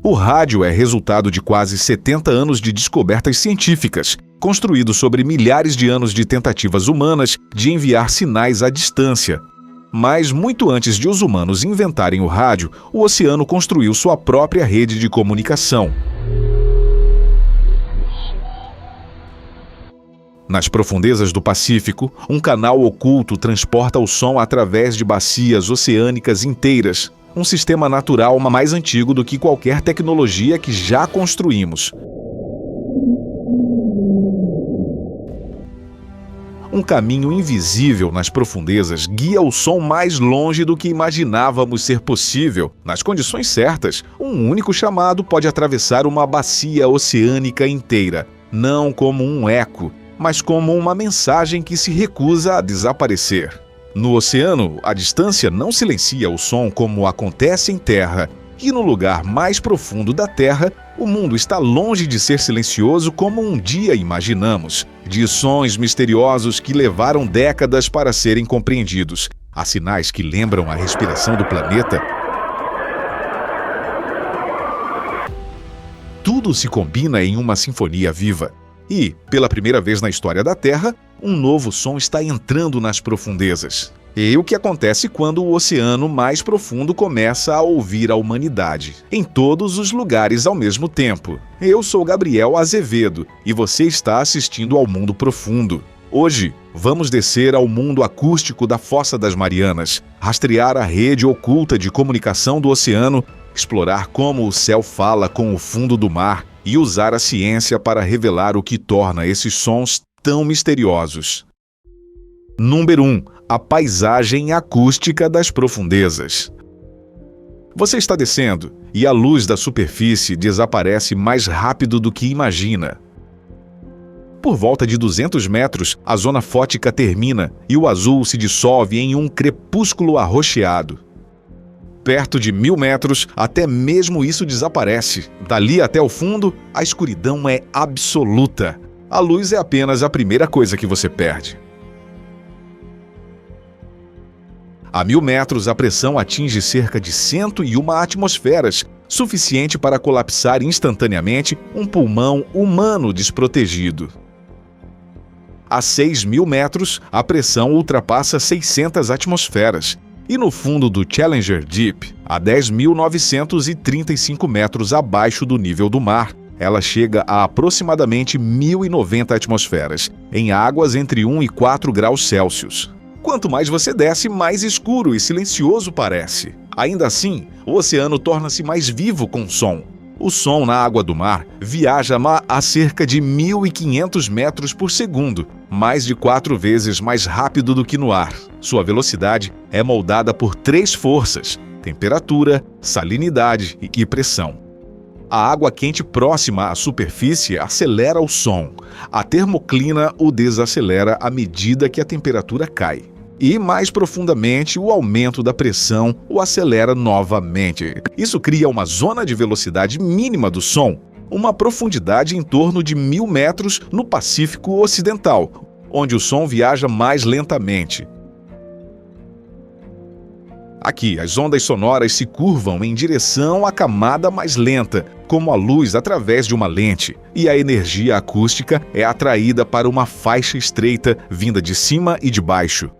O rádio é resultado de quase 70 anos de descobertas científicas, construído sobre milhares de anos de tentativas humanas de enviar sinais à distância. Mas muito antes de os humanos inventarem o rádio, o oceano construiu sua própria rede de comunicação. Nas profundezas do Pacífico, um canal oculto transporta o som através de bacias oceânicas inteiras, um sistema natural mais antigo do que qualquer tecnologia que já construímos. Um caminho invisível nas profundezas guia o som mais longe do que imaginávamos ser possível. Nas condições certas, um único chamado pode atravessar uma bacia oceânica inteira, não como um eco, mas como uma mensagem que se recusa a desaparecer. No oceano, a distância não silencia o som como acontece em terra, e no lugar mais profundo da Terra, o mundo está longe de ser silencioso como um dia imaginamos, de sons misteriosos que levaram décadas para serem compreendidos. Há sinais que lembram a respiração do planeta. Tudo se combina em uma sinfonia viva. E, pela primeira vez na história da Terra, um novo som está entrando nas profundezas. E o que acontece quando o oceano mais profundo começa a ouvir a humanidade, em todos os lugares ao mesmo tempo. Eu sou Gabriel Azevedo e você está assistindo ao Mundo Profundo. Hoje, vamos descer ao mundo acústico da Fossa das Marianas, rastrear a rede oculta de comunicação do oceano, explorar como o céu fala com o fundo do mar e usar a ciência para revelar o que torna esses sons tão misteriosos. Número 1. A paisagem acústica das profundezas. Você está descendo e a luz da superfície desaparece mais rápido do que imagina. Por volta de 200 metros, a zona fótica termina e o azul se dissolve em um crepúsculo arroxeado. Perto de 1000 metros, até mesmo isso desaparece. Dali até o fundo, a escuridão é absoluta. A luz é apenas a primeira coisa que você perde. A 1000 metros, a pressão atinge cerca de 101 atmosferas, suficiente para colapsar instantaneamente um pulmão humano desprotegido. A 6000 metros, a pressão ultrapassa 600 atmosferas. E no fundo do Challenger Deep, a 10.935 metros abaixo do nível do mar, ela chega a aproximadamente 1090 atmosferas, em águas entre 1 e 4 graus Celsius. Quanto mais você desce, mais escuro e silencioso parece. Ainda assim, o oceano torna-se mais vivo com som. O som na água do mar viaja a cerca de 1.500 metros por segundo, mais de 4 vezes mais rápido do que no ar. Sua velocidade é moldada por 3 forças: temperatura, salinidade e pressão. A água quente próxima à superfície acelera o som. A termoclina o desacelera à medida que a temperatura cai. E, mais profundamente, o aumento da pressão o acelera novamente. Isso cria uma zona de velocidade mínima do som, uma profundidade em torno de 1000 metros no Pacífico Ocidental, onde o som viaja mais lentamente. Aqui, as ondas sonoras se curvam em direção à camada mais lenta, como a luz através de uma lente, e a energia acústica é atraída para uma faixa estreita vinda de cima e de baixo.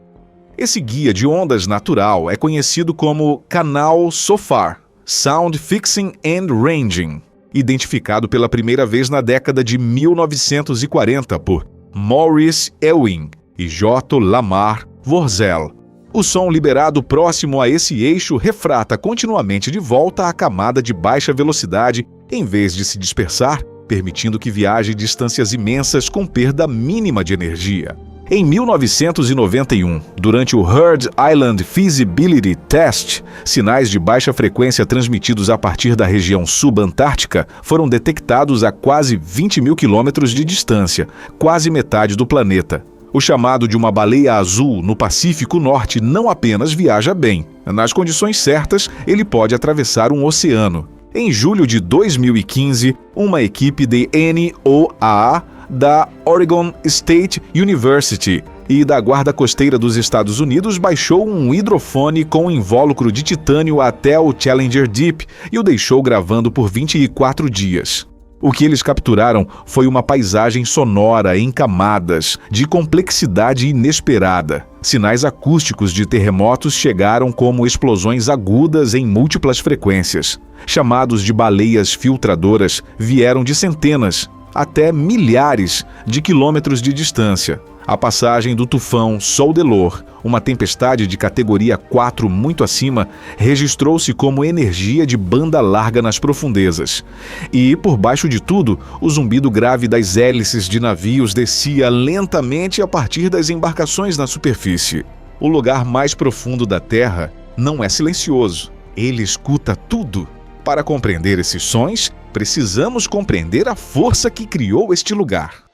Esse guia de ondas natural é conhecido como Canal SOFAR, Sound Fixing and Ranging, identificado pela primeira vez na década de 1940 por Maurice Ewing e J. Lamar Worzel. O som liberado próximo a esse eixo refrata continuamente de volta à camada de baixa velocidade, em vez de se dispersar, permitindo que viaje distâncias imensas com perda mínima de energia. Em 1991, durante o Heard Island Feasibility Test, sinais de baixa frequência transmitidos a partir da região subantártica foram detectados a quase 20 mil quilômetros de distância, quase metade do planeta. O chamado de uma baleia azul no Pacífico Norte não apenas viaja bem. Nas condições certas, ele pode atravessar um oceano. Em julho de 2015, uma equipe de NOAA da Oregon State University e da Guarda Costeira dos Estados Unidos baixou um hidrofone com invólucro de titânio até o Challenger Deep e o deixou gravando por 24 dias. O que eles capturaram foi uma paisagem sonora em camadas, de complexidade inesperada. Sinais acústicos de terremotos chegaram como explosões agudas em múltiplas frequências. Chamados de baleias filtradoras vieram de centenas, até milhares de quilômetros de distância. A passagem do tufão Sol Delor, uma tempestade de categoria 4 muito acima, registrou-se como energia de banda larga nas profundezas. E, por baixo de tudo, o zumbido grave das hélices de navios descia lentamente a partir das embarcações na superfície. O lugar mais profundo da Terra não é silencioso. Ele escuta tudo. Para compreender esses sons, precisamos compreender a força que criou este lugar.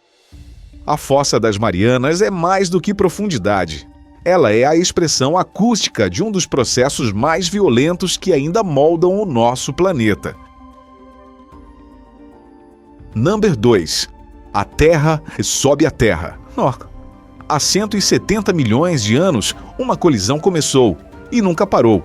A Fossa das Marianas é mais do que profundidade. Ela é a expressão acústica de um dos processos mais violentos que ainda moldam o nosso planeta. Número 2. A Terra sobe a Terra. Há 170 milhões de anos, uma colisão começou e nunca parou.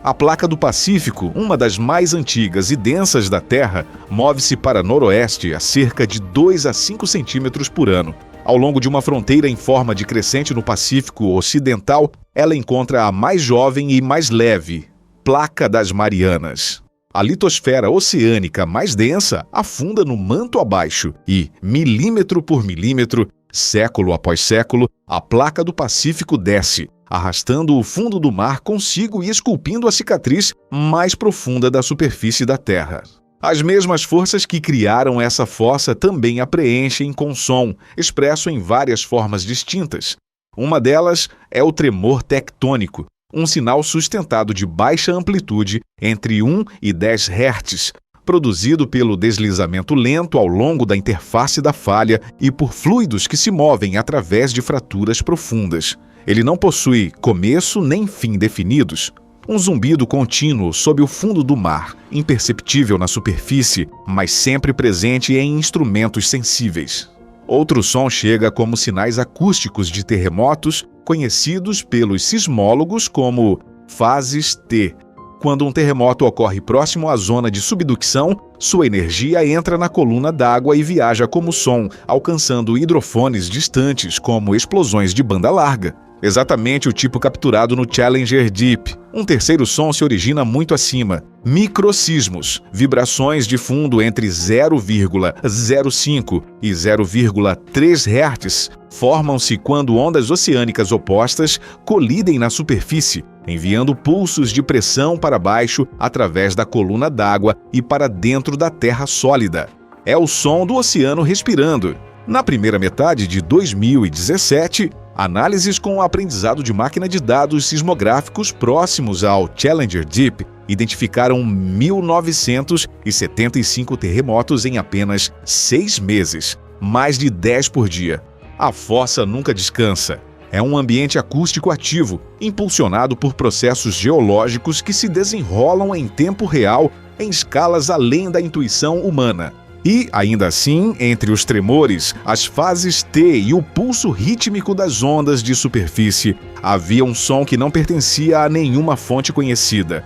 A placa do Pacífico, uma das mais antigas e densas da Terra, move-se para noroeste a cerca de 2 a 5 centímetros por ano. Ao longo de uma fronteira em forma de crescente no Pacífico Ocidental, ela encontra a mais jovem e mais leve, Placa das Marianas. A litosfera oceânica mais densa afunda no manto abaixo e, milímetro por milímetro, século após século, a placa do Pacífico desce, arrastando o fundo do mar consigo e esculpindo a cicatriz mais profunda da superfície da Terra. As mesmas forças que criaram essa fossa também a preenchem com som, expresso em várias formas distintas. Uma delas é o tremor tectônico, um sinal sustentado de baixa amplitude entre 1 e 10 Hz, produzido pelo deslizamento lento ao longo da interface da falha e por fluidos que se movem através de fraturas profundas. Ele não possui começo nem fim definidos. Um zumbido contínuo sob o fundo do mar, imperceptível na superfície, mas sempre presente em instrumentos sensíveis. Outro som chega como sinais acústicos de terremotos, conhecidos pelos sismólogos como fases T. Quando um terremoto ocorre próximo à zona de subducção, sua energia entra na coluna d'água e viaja como som, alcançando hidrofones distantes como explosões de banda larga. Exatamente o tipo capturado no Challenger Deep. Um terceiro som se origina muito acima. Microsismos, vibrações de fundo entre 0,05 e 0,3 Hz, formam-se quando ondas oceânicas opostas colidem na superfície, enviando pulsos de pressão para baixo através da coluna d'água e para dentro da terra sólida. É o som do oceano respirando. Na primeira metade de 2017, análises com o aprendizado de máquina de dados sismográficos próximos ao Challenger Deep identificaram 1.975 terremotos em apenas 6 meses, mais de 10 por dia. A fossa nunca descansa. É um ambiente acústico ativo, impulsionado por processos geológicos que se desenrolam em tempo real em escalas além da intuição humana. E, ainda assim, entre os tremores, as fases T e o pulso rítmico das ondas de superfície, havia um som que não pertencia a nenhuma fonte conhecida.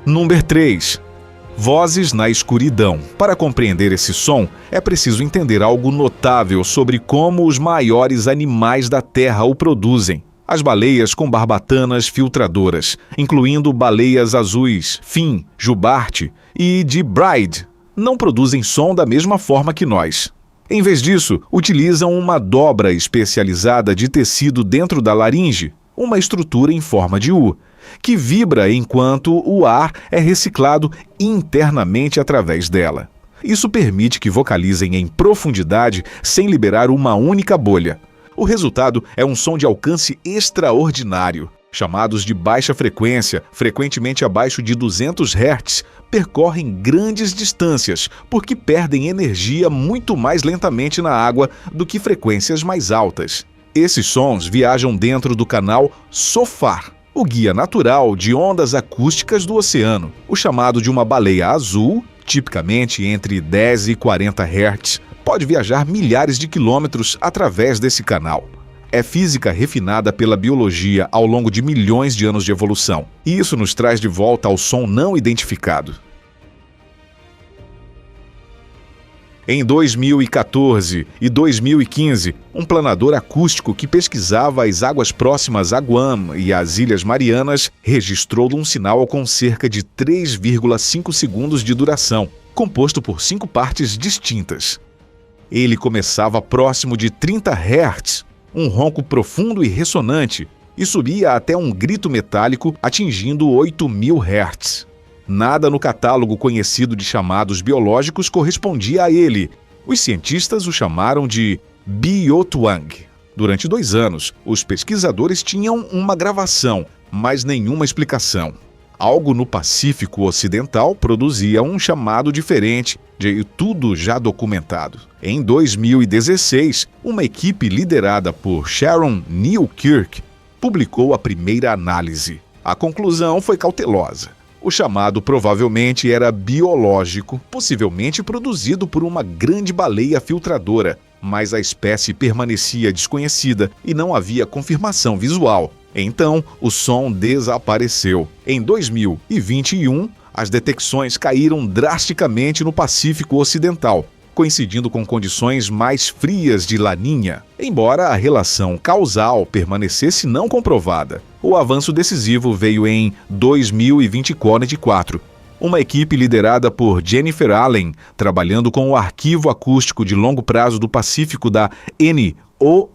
Número 3. Vozes na escuridão. Para compreender esse som, é preciso entender algo notável sobre como os maiores animais da Terra o produzem. As baleias com barbatanas filtradoras, incluindo baleias azuis, fin, jubarte e de Bride, não produzem som da mesma forma que nós. Em vez disso, utilizam uma dobra especializada de tecido dentro da laringe, uma estrutura em forma de U, que vibra enquanto o ar é reciclado internamente através dela. Isso permite que vocalizem em profundidade sem liberar uma única bolha. O resultado é um som de alcance extraordinário. Chamados de baixa frequência, frequentemente abaixo de 200 Hz, percorrem grandes distâncias porque perdem energia muito mais lentamente na água do que frequências mais altas. Esses sons viajam dentro do canal SOFAR, o guia natural de ondas acústicas do oceano. O chamado de uma baleia azul, tipicamente entre 10 e 40 Hz, pode viajar milhares de quilômetros através desse canal. É física refinada pela biologia ao longo de milhões de anos de evolução. E isso nos traz de volta ao som não identificado. Em 2014 e 2015, um planador acústico que pesquisava as águas próximas a Guam e às Ilhas Marianas registrou um sinal com cerca de 3,5 segundos de duração, composto por 5 partes distintas. Ele começava próximo de 30 Hz, um ronco profundo e ressonante, e subia até um grito metálico atingindo 8.000 Hz. Nada no catálogo conhecido de chamados biológicos correspondia a ele. Os cientistas o chamaram de Biotwang. Durante 2 anos, os pesquisadores tinham uma gravação, mas nenhuma explicação. Algo no Pacífico Ocidental produzia um chamado diferente, de tudo já documentado. Em 2016, uma equipe liderada por Sharon Newkirk publicou a primeira análise. A conclusão foi cautelosa. O chamado provavelmente era biológico, possivelmente produzido por uma grande baleia filtradora, mas a espécie permanecia desconhecida e não havia confirmação visual. Então, o som desapareceu. Em 2021, as detecções caíram drasticamente no Pacífico Ocidental, coincidindo com condições mais frias de Laninha, embora a relação causal permanecesse não comprovada. O avanço decisivo veio em 2024. Uma equipe liderada por Jennifer Allen, trabalhando com o arquivo acústico de longo prazo do Pacífico da NOAA,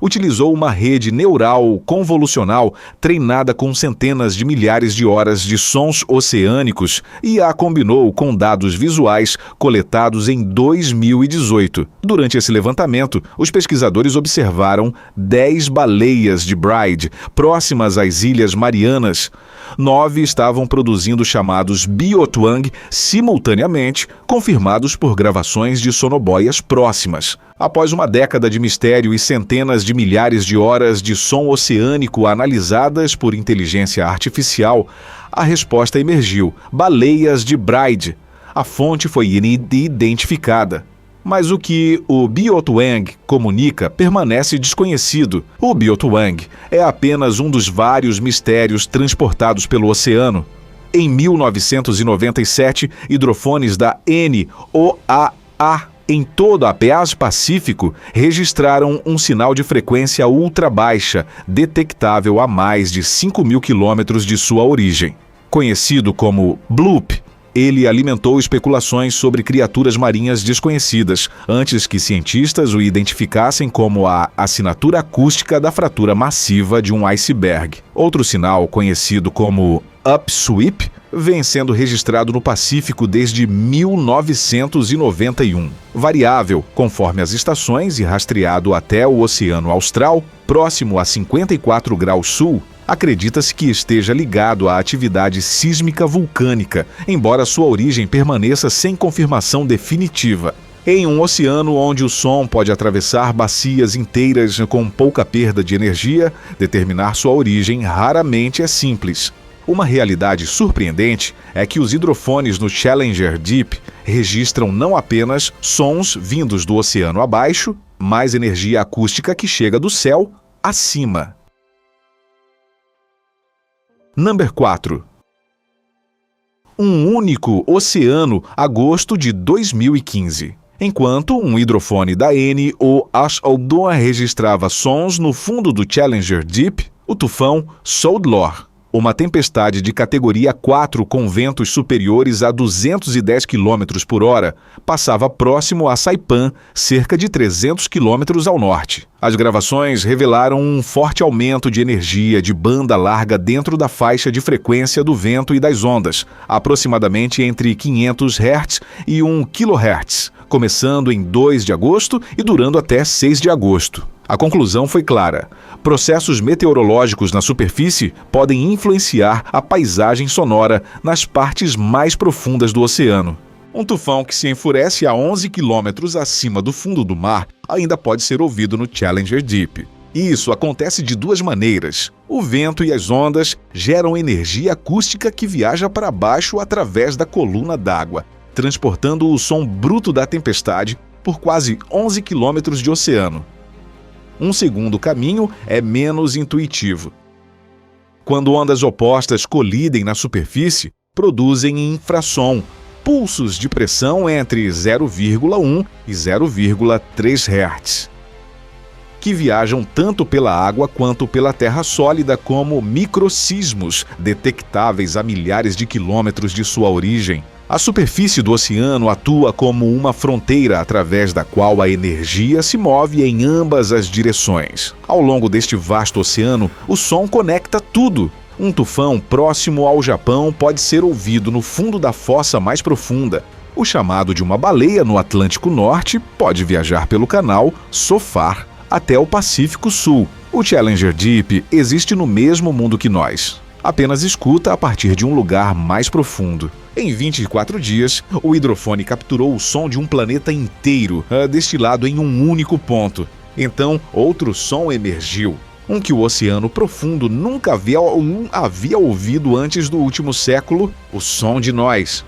utilizou uma rede neural convolucional treinada com centenas de milhares de horas de sons oceânicos e a combinou com dados visuais coletados em 2018. Durante esse levantamento, os pesquisadores observaram 10 baleias de Bride próximas às Ilhas Marianas. 9 estavam produzindo chamados biotwang simultaneamente, confirmados por gravações de sonoboias próximas. Após uma década de mistério e centenas de milhares de horas de som oceânico analisadas por inteligência artificial, a resposta emergiu: baleias de Bride. A fonte foi identificada. Mas o que o Biotwang comunica permanece desconhecido. O Biotwang é apenas um dos vários mistérios transportados pelo oceano. Em 1997, hidrofones da NOAA em todo o Pacífico registraram um sinal de frequência ultra baixa, detectável a mais de 5.000 quilômetros de sua origem. Conhecido como Bloop, ele alimentou especulações sobre criaturas marinhas desconhecidas, antes que cientistas o identificassem como a assinatura acústica da fratura massiva de um iceberg. Outro sinal, conhecido como Upsweep, vem sendo registrado no Pacífico desde 1991. Variável conforme as estações e rastreado até o Oceano Austral, próximo a 54 graus sul, acredita-se que esteja ligado à atividade sísmica vulcânica, embora sua origem permaneça sem confirmação definitiva. Em um oceano onde o som pode atravessar bacias inteiras com pouca perda de energia, determinar sua origem raramente é simples. Uma realidade surpreendente é que os hidrofones no Challenger Deep registram não apenas sons vindos do oceano abaixo, mas energia acústica que chega do céu acima. Número 4. Um único oceano, agosto de 2015. Enquanto um hidrofone da NOAA registrava sons no fundo do Challenger Deep, o tufão Soudelor, uma tempestade de categoria 4 com ventos superiores a 210 km por hora, passava próximo a Saipan, cerca de 300 km ao norte. As gravações revelaram um forte aumento de energia de banda larga dentro da faixa de frequência do vento e das ondas, aproximadamente entre 500 Hz e 1 kHz, começando em 2 de agosto e durando até 6 de agosto. A conclusão foi clara: processos meteorológicos na superfície podem influenciar a paisagem sonora nas partes mais profundas do oceano. Um tufão que se enfurece a 11 quilômetros acima do fundo do mar ainda pode ser ouvido no Challenger Deep. Isso acontece de 2 maneiras. O vento e as ondas geram energia acústica que viaja para baixo através da coluna d'água, transportando o som bruto da tempestade por quase 11 quilômetros de oceano. Um segundo caminho é menos intuitivo. Quando ondas opostas colidem na superfície, produzem infrassom, pulsos de pressão entre 0,1 e 0,3 Hz, que viajam tanto pela água quanto pela terra sólida como microsismos detectáveis a milhares de quilômetros de sua origem. A superfície do oceano atua como uma fronteira através da qual a energia se move em ambas as direções. Ao longo deste vasto oceano, o som conecta tudo. Um tufão próximo ao Japão pode ser ouvido no fundo da fossa mais profunda. O chamado de uma baleia no Atlântico Norte pode viajar pelo canal SOFAR até o Pacífico Sul. O Challenger Deep existe no mesmo mundo que nós. Apenas escuta a partir de um lugar mais profundo. Em 24 dias, o hidrofone capturou o som de um planeta inteiro, destilado em um único ponto. Então, outro som emergiu, um que o oceano profundo nunca havia ouvido antes do último século, o som de nós.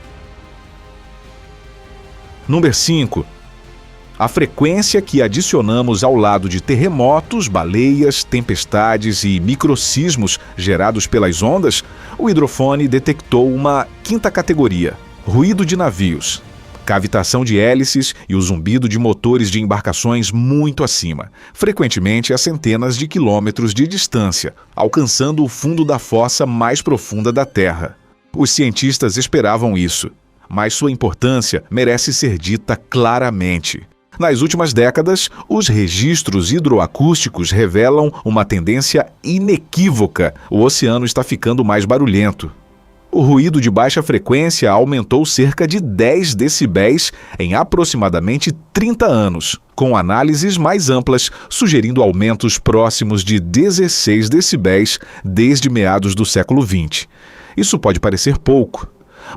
Número 5. A frequência que adicionamos ao lado de terremotos, baleias, tempestades e microsismos gerados pelas ondas, o hidrofone detectou uma quinta categoria: ruído de navios, cavitação de hélices e o zumbido de motores de embarcações muito acima, frequentemente a centenas de quilômetros de distância, alcançando o fundo da fossa mais profunda da Terra. Os cientistas esperavam isso, mas sua importância merece ser dita claramente. Nas últimas décadas, os registros hidroacústicos revelam uma tendência inequívoca: o oceano está ficando mais barulhento. O ruído de baixa frequência aumentou cerca de 10 decibéis em aproximadamente 30 anos, com análises mais amplas sugerindo aumentos próximos de 16 decibéis desde meados do século XX. Isso pode parecer pouco,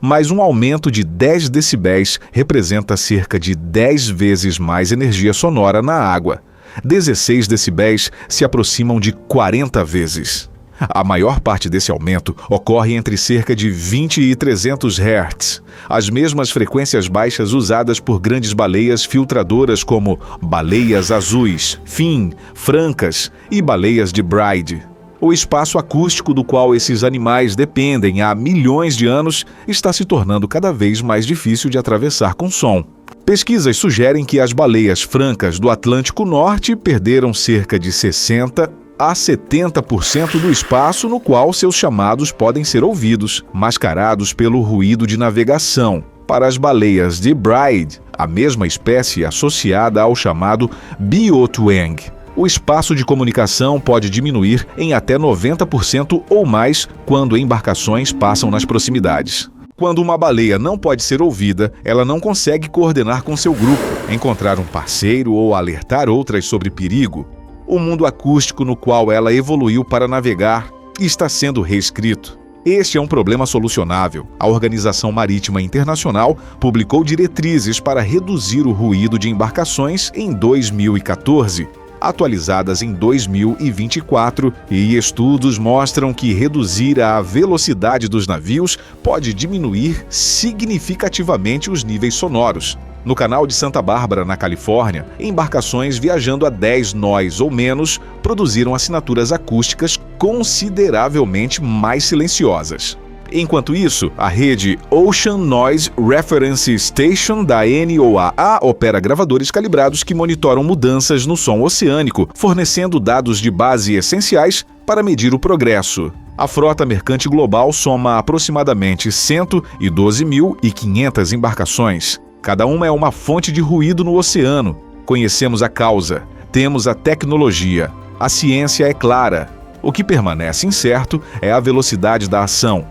mas um aumento de 10 decibéis representa cerca de 10 vezes mais energia sonora na água. 16 decibéis se aproximam de 40 vezes. A maior parte desse aumento ocorre entre cerca de 20 e 300 Hz, as mesmas frequências baixas usadas por grandes baleias filtradoras como baleias azuis, fin, francas e baleias de Bride. O espaço acústico do qual esses animais dependem há milhões de anos está se tornando cada vez mais difícil de atravessar com som. Pesquisas sugerem que as baleias francas do Atlântico Norte perderam cerca de 60% a 70% do espaço no qual seus chamados podem ser ouvidos, mascarados pelo ruído de navegação. Para as baleias de Bride, a mesma espécie associada ao chamado biotwang, o espaço de comunicação pode diminuir em até 90% ou mais quando embarcações passam nas proximidades. Quando uma baleia não pode ser ouvida, ela não consegue coordenar com seu grupo, encontrar um parceiro ou alertar outras sobre perigo. O mundo acústico no qual ela evoluiu para navegar está sendo reescrito. Este é um problema solucionável. A Organização Marítima Internacional publicou diretrizes para reduzir o ruído de embarcações em 2014. Atualizadas em 2024, e estudos mostram que reduzir a velocidade dos navios pode diminuir significativamente os níveis sonoros. No canal de Santa Bárbara, na Califórnia, embarcações viajando a 10 nós ou menos produziram assinaturas acústicas consideravelmente mais silenciosas. Enquanto isso, a rede Ocean Noise Reference Station da NOAA opera gravadores calibrados que monitoram mudanças no som oceânico, fornecendo dados de base essenciais para medir o progresso. A frota mercante global soma aproximadamente 112.500 embarcações. Cada uma é uma fonte de ruído no oceano. Conhecemos a causa, temos a tecnologia, a ciência é clara. O que permanece incerto é a velocidade da ação.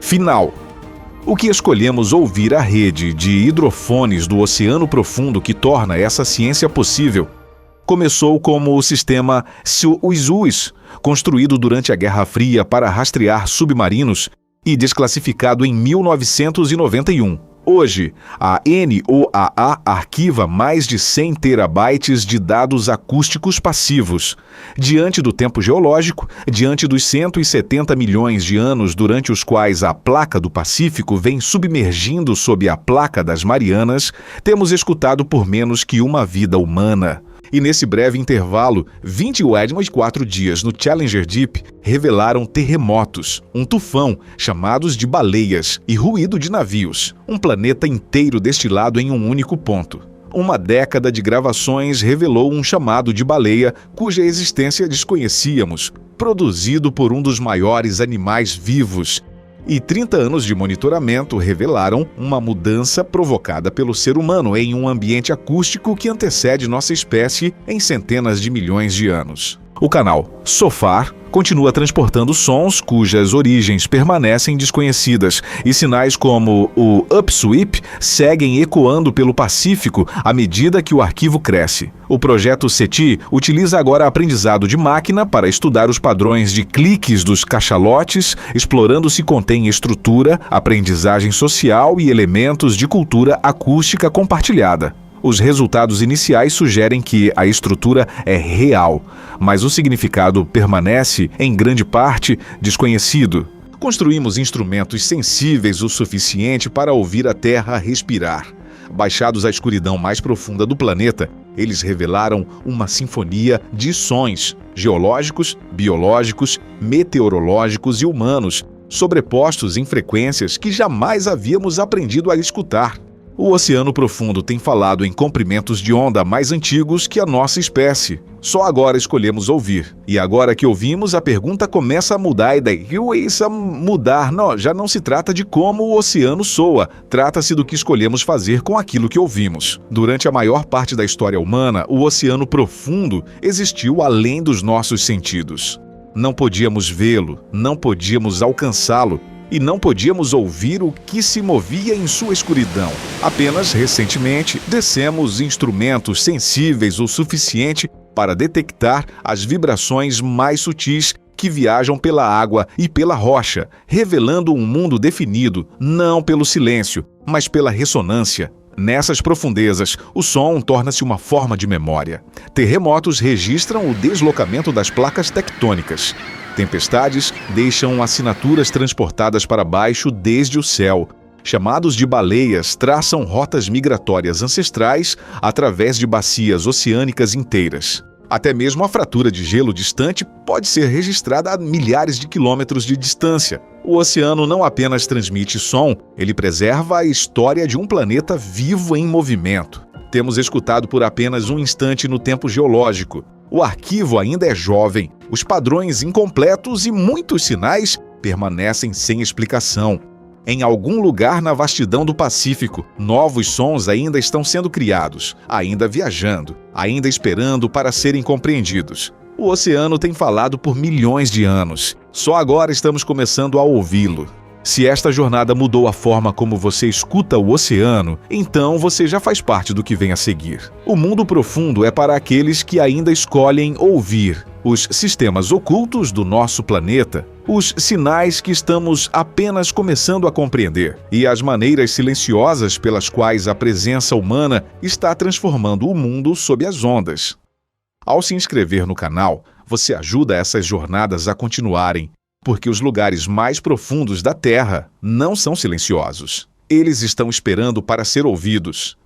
Final. O que escolhemos ouvir a rede de hidrofones do Oceano Profundo que torna essa ciência possível começou como o sistema SOSUS, construído durante a Guerra Fria para rastrear submarinos e desclassificado em 1991. Hoje, a NOAA arquiva mais de 100 terabytes de dados acústicos passivos. Diante do tempo geológico, diante dos 170 milhões de anos durante os quais a placa do Pacífico vem submergindo sob a placa das Marianas, temos escutado por menos que uma vida humana. E nesse breve intervalo, 24 dias no Challenger Deep revelaram terremotos, um tufão, chamados de baleias, e ruído de navios, um planeta inteiro destilado em um único ponto. Uma década de gravações revelou um chamado de baleia cuja existência desconhecíamos, produzido por um dos maiores animais vivos. E 30 anos de monitoramento revelaram uma mudança provocada pelo ser humano em um ambiente acústico que antecede nossa espécie em centenas de milhões de anos. O canal SOFAR continua transportando sons cujas origens permanecem desconhecidas, e sinais como o upsweep seguem ecoando pelo Pacífico à medida que o arquivo cresce. O projeto SETI utiliza agora aprendizado de máquina para estudar os padrões de cliques dos cachalotes, explorando se contém estrutura, aprendizagem social e elementos de cultura acústica compartilhada. Os resultados iniciais sugerem que a estrutura é real, mas o significado permanece, em grande parte, desconhecido. Construímos instrumentos sensíveis o suficiente para ouvir a Terra respirar. Baixados à escuridão mais profunda do planeta, eles revelaram uma sinfonia de sons geológicos, biológicos, meteorológicos e humanos, sobrepostos em frequências que jamais havíamos aprendido a escutar. O Oceano Profundo tem falado em comprimentos de onda mais antigos que a nossa espécie. Só agora escolhemos ouvir. E agora que ouvimos, a pergunta começa a mudar. E daí, já não se trata de como o oceano soa. Trata-se do que escolhemos fazer com aquilo que ouvimos. Durante a maior parte da história humana, o Oceano Profundo existiu além dos nossos sentidos. Não podíamos vê-lo, não podíamos alcançá-lo, e não podíamos ouvir o que se movia em sua escuridão. Apenas recentemente descemos instrumentos sensíveis o suficiente para detectar as vibrações mais sutis que viajam pela água e pela rocha, revelando um mundo definido não pelo silêncio, mas pela ressonância. Nessas profundezas, o som torna-se uma forma de memória. Terremotos registram o deslocamento das placas tectônicas. Tempestades deixam assinaturas transportadas para baixo desde o céu. Chamados de baleias traçam rotas migratórias ancestrais através de bacias oceânicas inteiras. Até mesmo a fratura de gelo distante pode ser registrada a milhares de quilômetros de distância. O oceano não apenas transmite som, ele preserva a história de um planeta vivo em movimento. Temos escutado por apenas um instante no tempo geológico. O arquivo ainda é jovem, os padrões incompletos e muitos sinais permanecem sem explicação. Em algum lugar na vastidão do Pacífico, novos sons ainda estão sendo criados, ainda viajando, ainda esperando para serem compreendidos. O oceano tem falado por milhões de anos. Só agora estamos começando a ouvi-lo. Se esta jornada mudou a forma como você escuta o oceano, então você já faz parte do que vem a seguir. O mundo profundo é para aqueles que ainda escolhem ouvir os sistemas ocultos do nosso planeta, os sinais que estamos apenas começando a compreender e as maneiras silenciosas pelas quais a presença humana está transformando o mundo sob as ondas. Ao se inscrever no canal, você ajuda essas jornadas a continuarem, porque os lugares mais profundos da Terra não são silenciosos. Eles estão esperando para ser ouvidos.